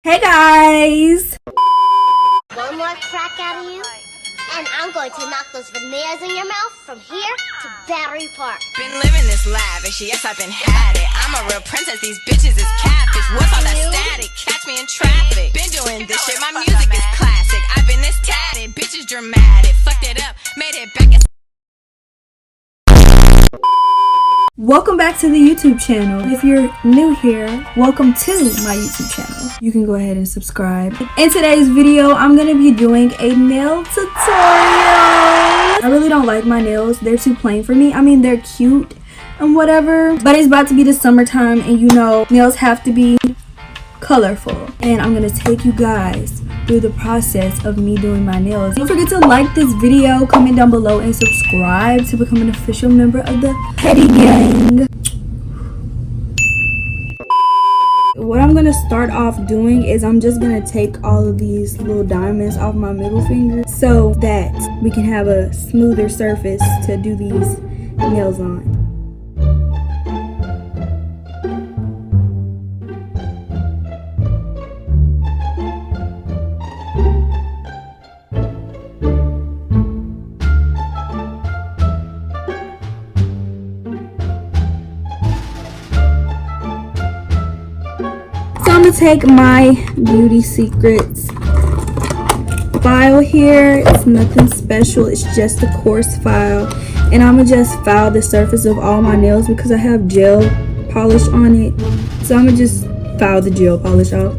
Hey guys! One more crack out of you, and I'm going to knock those veneers in your mouth from here to Battery Park. Been living this lavish, yes, I've been had it. I'm a real princess, these bitches is catfish. What's all that static? Catch me in traffic. Been doing this shit, my music is classic. I've been this tatted, bitches dramatic. Fucked it up, made it back. Welcome back to the YouTube channel. If you're new here, welcome to my YouTube channel. You can go ahead and subscribe. In today's video, I'm going to be doing a nail tutorial. I really don't like my nails. They're too plain for me. I mean, they're cute and whatever, but it's about to be the summertime and you know nails have to be colorful. And I'm going to take you guys through the process of me doing my nails. Don't forget to like this video, comment down below, and subscribe to become an official member of the Petty Gang. What I'm gonna start off doing is I'm just gonna take all of these little diamonds off my middle finger so that we can have a smoother surface to do these nails on. I'm gonna take my Beauty Secrets file here. It's nothing special, it's just a coarse file, and I'm gonna just file the surface of all my nails because I have gel polish on it, so I'm gonna just file the gel polish off.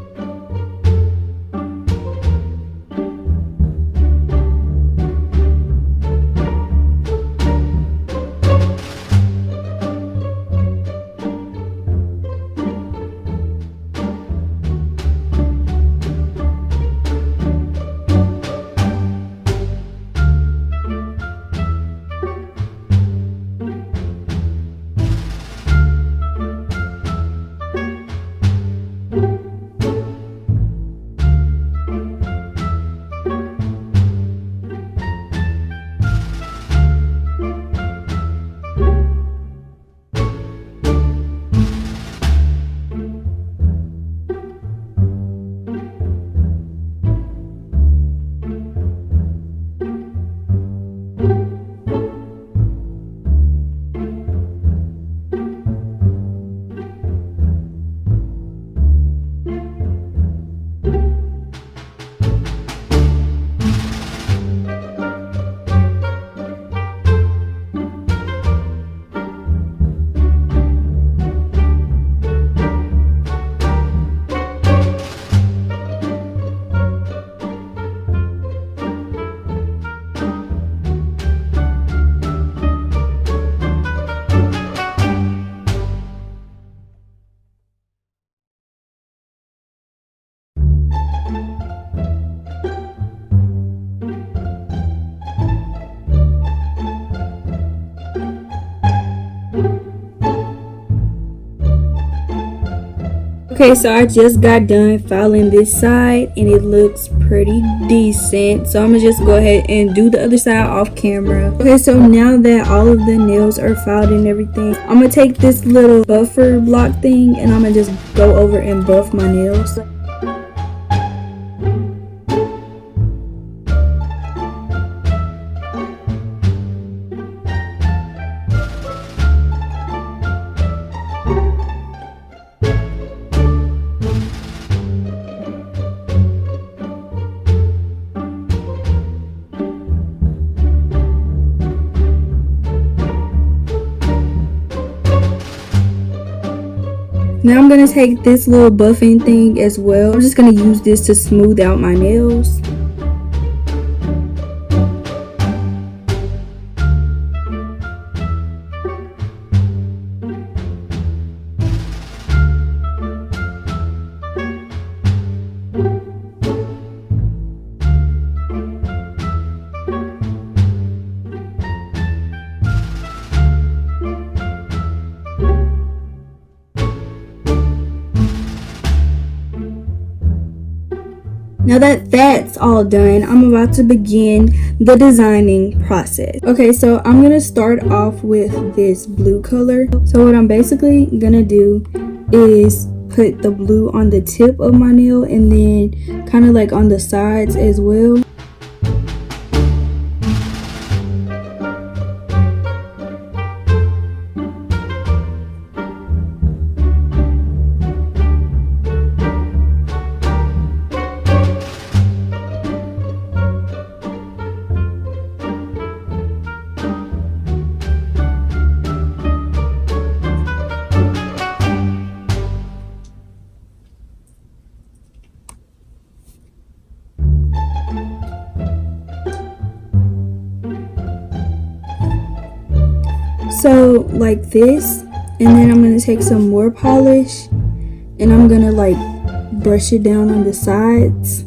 Okay, so I just got done filing this side and it looks pretty decent, so I'm gonna just go ahead and do the other side off camera. Okay, so now that all of the nails are filed and everything, I'm gonna take this little buffer block thing and I'm gonna just go over and buff my nails. Now I'm going to take this little buffing thing as well. I'm just going to use this to smooth out my nails. Now that that's all done, I'm about to begin the designing process. Okay, so I'm gonna start off with this blue color. So what I'm basically gonna do is put the blue on the tip of my nail and then kind of like on the sides as well. So like this, and then I'm going to take some more polish and I'm going to like brush it down on the sides.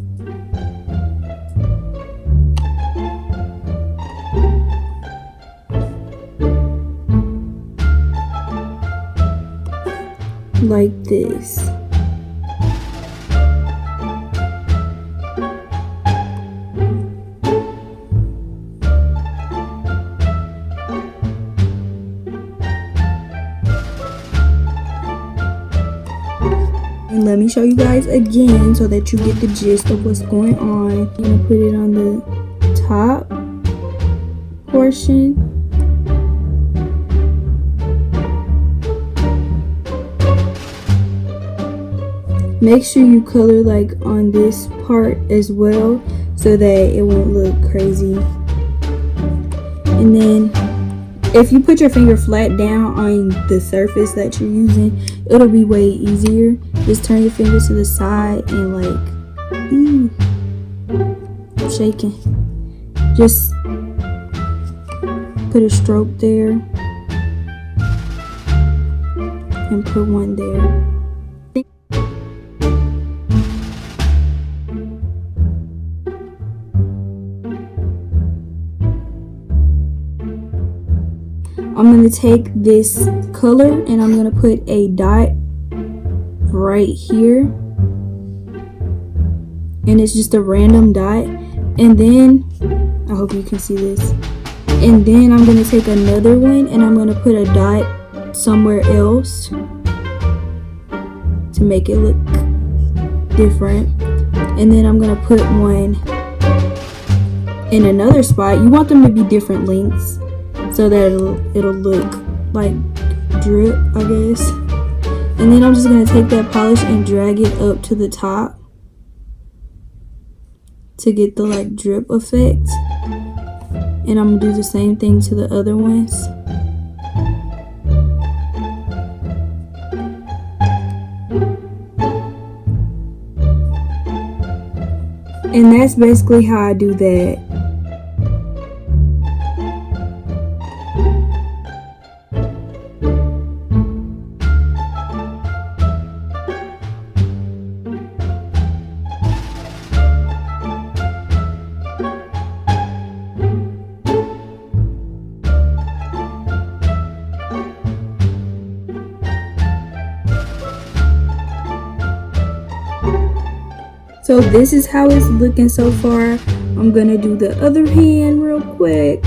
Like this. And let me show you guys again so that you get the gist of what's going on. I'm gonna put it on the top portion. Make sure you color like on this part as well so that it won't look crazy. And then if you put your finger flat down on the surface that you're using, it'll be way easier. Just turn your finger to the side and like, I'm shaking. Just put a stroke there and put one there. I'm going to take this color and I'm going to put a dot right here. And it's just a random dot. And then, I hope you can see this. And then I'm going to take another one and I'm going to put a dot somewhere else to make it look different. And then I'm going to put one in another spot. You want them to be different lengths, so that it'll look like drip, I guess. And then I'm just gonna take that polish and drag it up to the top to get the like drip effect. And I'm gonna do the same thing to the other ones. And that's basically how I do that. So this is how it's looking so far. I'm gonna do the other hand real quick.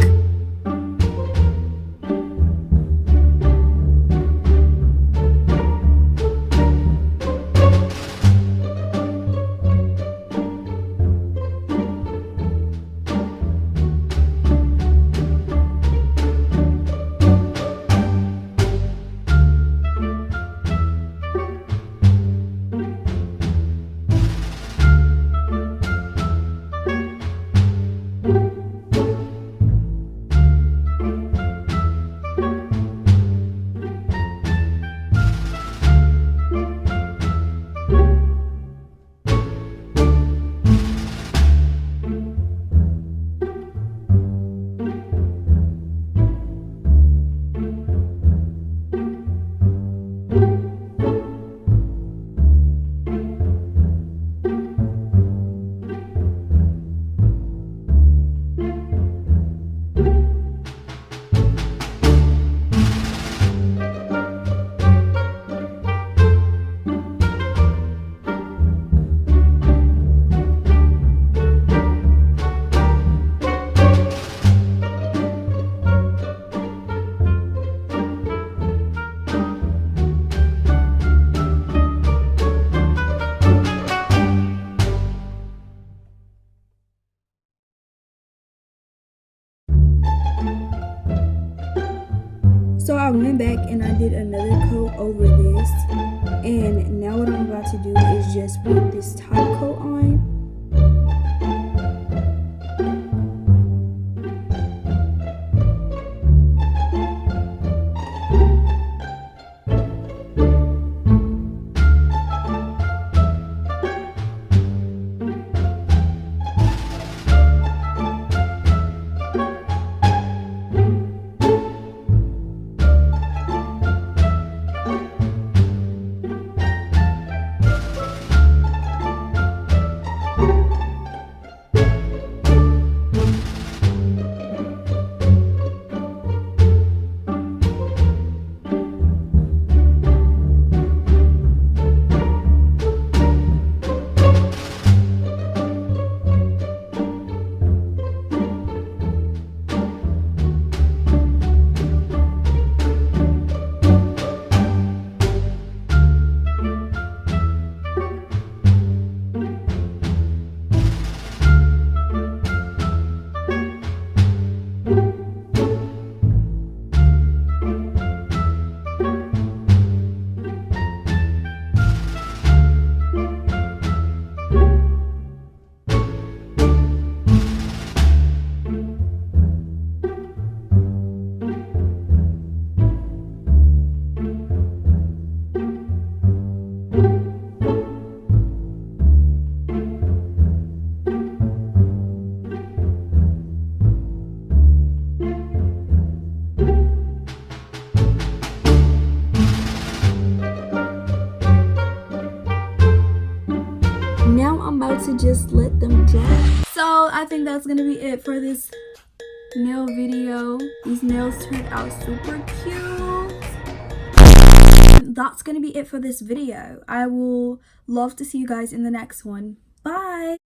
I went back and I did another coat over this, and now what I'm about to do is just put this top coat on. Now I'm about to just let them dry. So I think that's gonna be it for this nail video. These nails turned out super cute. That's gonna be it for this video. I will love to see you guys in the next one. Bye.